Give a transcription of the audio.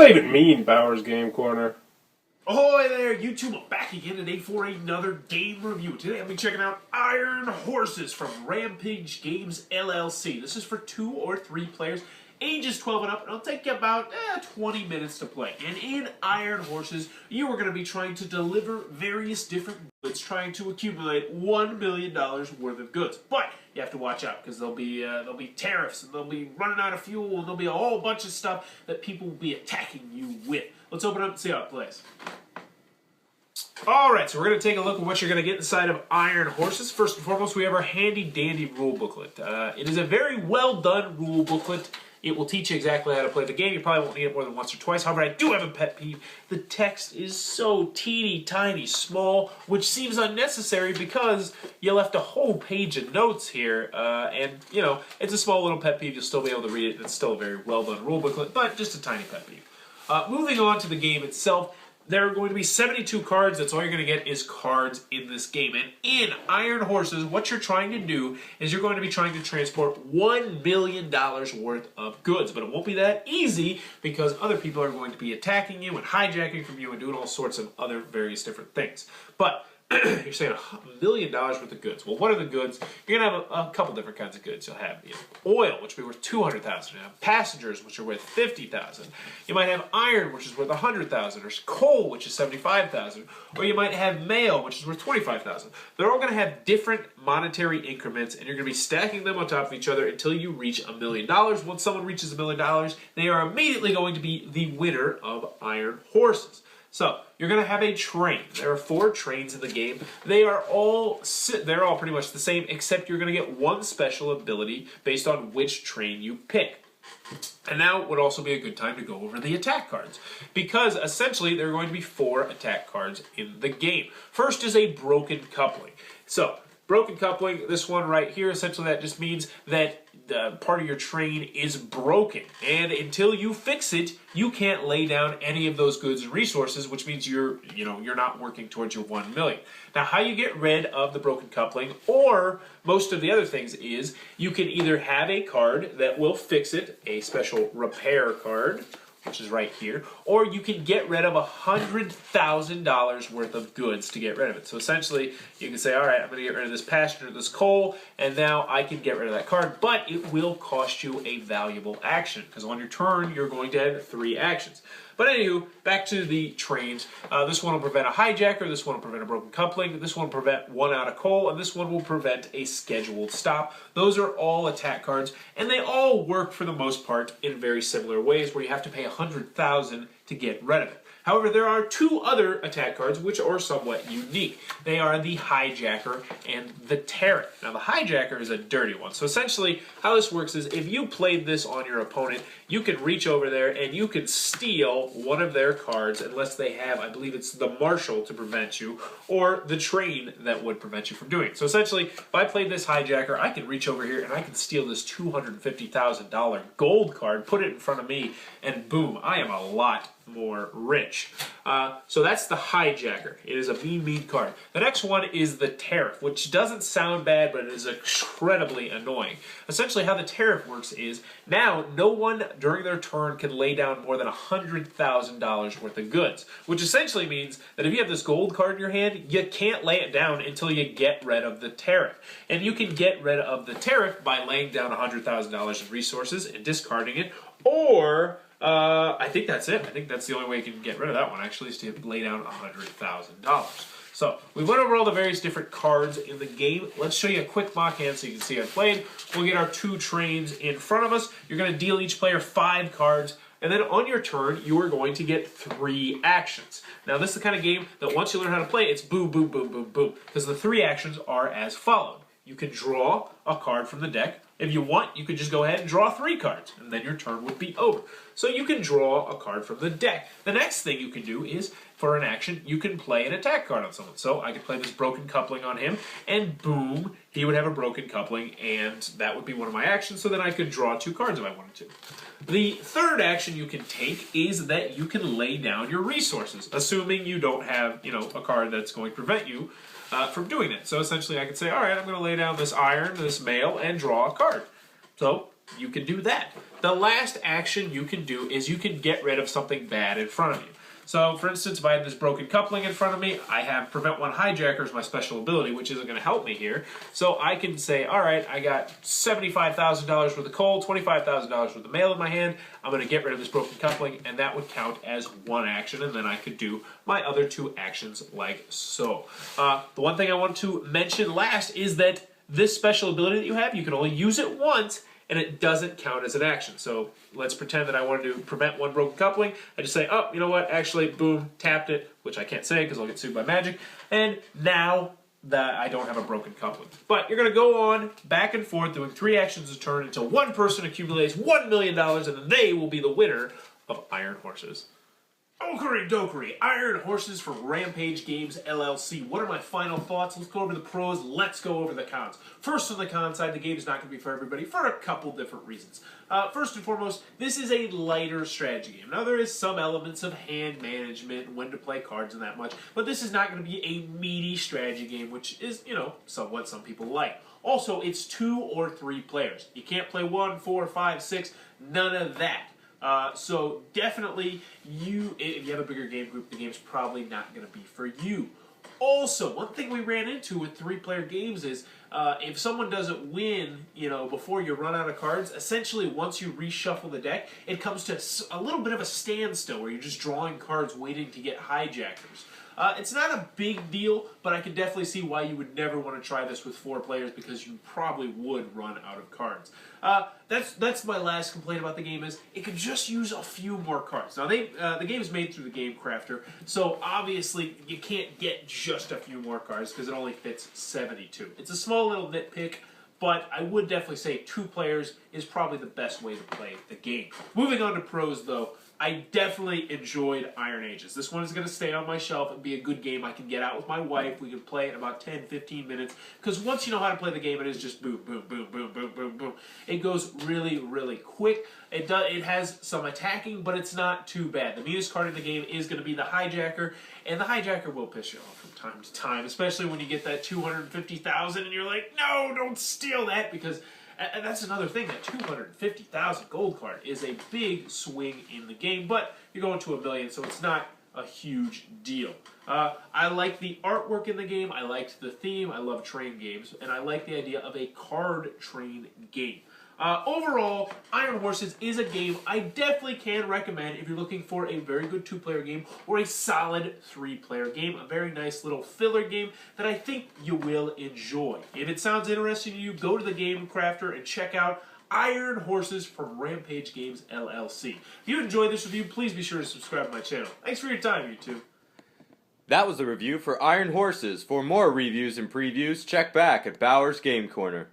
that even mean, Bowers Game Corner? Ahoy there, YouTube! I'm back again today for another game review. Today I'll be checking out Iron Horses from Rampage Games LLC. This is for 2 or 3 players, ages 12 and up, and it'll take you about 20 minutes to play. And in Iron Horses, you are going to be trying to deliver various different goods, trying to accumulate $1 million worth of goods. But you have to watch out, because there'll be tariffs, and they'll be running out of fuel, and there'll be a whole bunch of stuff that people will be attacking you with. Let's open up and see how it plays. Alright, so we're going to take a look at what you're going to get inside of Iron Horses. First and foremost, we have our handy-dandy rule booklet. It is a very well-done rule booklet. It will teach you exactly how to play the game. You probably won't need it more than once or twice. However, I do have a pet peeve. The text is so teeny tiny small, which seems unnecessary because you left a whole page of notes here. And, you know, it's a small little pet peeve. You'll still be able to read it. It's still a very well-done rule booklet, but just a tiny pet peeve. Moving on to the game itself, there are going to be 72 cards. That's all you're going to get is cards in this game. And in Iron Horses, what you're trying to do is you're going to be trying to transport $1 million worth of goods. But it won't be that easy because other people are going to be attacking you and hijacking from you and doing all sorts of other various different things. But you're saying $1 million worth of goods. Well, what are the goods? You're going to have a couple different kinds of goods. You'll have oil, which will be worth $200,000. You have passengers, which are worth $50,000. You might have iron, which is worth $100,000. Or coal, which is $75,000. Or you might have mail, which is worth $25,000. They're all going to have different monetary increments, and you're going to be stacking them on top of each other until you reach $1 million. Once someone reaches $1 million, they are immediately going to be the winner of Iron Horses. So, you're going to have a train. There are 4 trains in the game. They're all pretty much the same, except you're going to get one special ability based on which train you pick. And now would also be a good time to go over the attack cards, because essentially there are going to be 4 attack cards in the game. First is a broken coupling. So, broken coupling, this one right here, essentially that just means that part of your train is broken, and until you fix it, you can't lay down any of those goods and resources, which means you're not working towards your 1 million. Now, how you get rid of the broken coupling, or most of the other things, is you can either have a card that will fix it, a special repair card, which is right here, or you can get rid of $100,000 worth of goods to get rid of it. So essentially, you can say, all right, I'm going to get rid of this passenger, this coal, and now I can get rid of that card, but it will cost you a valuable action, because on your turn, you're going to have 3 actions. But anywho, back to the trains. This one will prevent a hijacker, this one will prevent a broken coupling, this one will prevent 1 out of coal, and this one will prevent a scheduled stop. Those are all attack cards, and they all work for the most part in very similar ways, where you have to pay $100,000 to get rid of it. However, there are 2 other attack cards which are somewhat unique. They are the Hijacker and the Tariff. Now, the Hijacker is a dirty one. So essentially, how this works is if you played this on your opponent, you can reach over there and you can steal one of their cards unless they have, I believe it's the Marshal to prevent you, or the train that would prevent you from doing it. So essentially, if I played this Hijacker, I can reach over here and I can steal this $250,000 gold card, put it in front of me, and boom, I am a lot more rich. So that's the Hijacker. It is a mean card. The next one is the Tariff, which doesn't sound bad, but it is incredibly annoying. Essentially, how the Tariff works is, now no one during their turn can lay down more than $100,000 worth of goods, which essentially means that if you have this gold card in your hand, you can't lay it down until you get rid of the Tariff. And you can get rid of the Tariff by laying down $100,000 in resources and discarding it, or I think that's it. I think that's the only way you can get rid of that one, actually, is to lay down $100,000. So, we went over all the various different cards in the game. Let's show you a quick mock hand so you can see how it played. We'll get our 2 trains in front of us. You're going to deal each player 5 cards, and then on your turn, you are going to get 3 actions. Now, this is the kind of game that once you learn how to play, it's boom, boom, boom, boom, boom, because the 3 actions are as followed. You can draw a card from the deck. If you want, you could just go ahead and draw 3 cards, and then your turn would be over. So you can draw a card from the deck. The next thing you can do is, for an action, you can play an attack card on someone. So I could play this broken coupling on him, and boom, he would have a broken coupling, and that would be one of my actions, so then I could draw 2 cards if I wanted to. The third action you can take is that you can lay down your resources, assuming you don't have, a card that's going to prevent you from doing that. So essentially I could say, all right, I'm going to lay down this iron, this mail, and draw a card. So you can do that. The last action you can do is you can get rid of something bad in front of you. So, for instance, if I had this broken coupling in front of me, I have Prevent One Hijackers, my special ability, which isn't going to help me here. So I can say, all right, I got $75,000 worth of coal, $25,000 worth of mail in my hand. I'm going to get rid of this broken coupling, and that would count as one action, and then I could do my other two actions like so. The one thing I want to mention last is that this special ability that you have, you can only use it once, and it doesn't count as an action. So let's pretend that I want to prevent one broken coupling. I just say, oh, you know what, actually, boom, tapped it, which I can't say because I'll get sued by Magic, and now that I don't have a broken coupling. But you're going to go on back and forth doing 3 actions a turn until one person accumulates $1 million, and then they will be the winner of Iron Horses. Okery dokery, Iron Horses for Rampage Games LLC. What are my final thoughts? Let's go over the pros, let's go over the cons. First on the con side, the game is not going to be for everybody for a couple different reasons. First and foremost, this is a lighter strategy game. Now there is some elements of hand management, when to play cards and that much, but this is not going to be a meaty strategy game, which is, you know, somewhat some people like. Also, it's 2 or 3 players. You can't play 1, 4, 5, 6, none of that. So definitely, if you have a bigger game group, the game's probably not going to be for you. Also, one thing we ran into with 3-player games is if someone doesn't win, you know, before you run out of cards, essentially once you reshuffle the deck, it comes to a little bit of a standstill where you're just drawing cards waiting to get hijackers. It's not a big deal, but I can definitely see why you would never want to try this with 4 players because you probably would run out of cards. That's my last complaint about the game is it could just use a few more cards. Now, the game is made through the Game Crafter, so obviously you can't get just a few more cards because it only fits 72. It's a small little nitpick, but I would definitely say 2 players is probably the best way to play the game. Moving on to pros, though, I definitely enjoyed Iron Ages. This one is going to stay on my shelf and be a good game I can get out with my wife. We can play it in about 10-15 minutes. Because once you know how to play the game, it is just boom, boom, boom, boom, boom, boom, boom. It goes really, really quick. It has some attacking, but it's not too bad. The meanest card in the game is going to be the Hijacker, and the Hijacker will piss you off from time to time, especially when you get that 250,000 and you're like, no, don't steal that, because... And that's another thing, that 250,000 gold card is a big swing in the game, but you're going to $1 million, so it's not a huge deal. I like the artwork in the game, I liked the theme, I love train games, and I like the idea of a card train game. Overall, Iron Horses is a game I definitely can recommend if you're looking for a very good 2-player game or a solid 3-player game. A very nice little filler game that I think you will enjoy. If it sounds interesting to you, go to the Game Crafter and check out Iron Horses from Rampage Games LLC. If you enjoyed this review, please be sure to subscribe to my channel. Thanks for your time, YouTube. That was the review for Iron Horses. For more reviews and previews, check back at Bauer's Game Corner.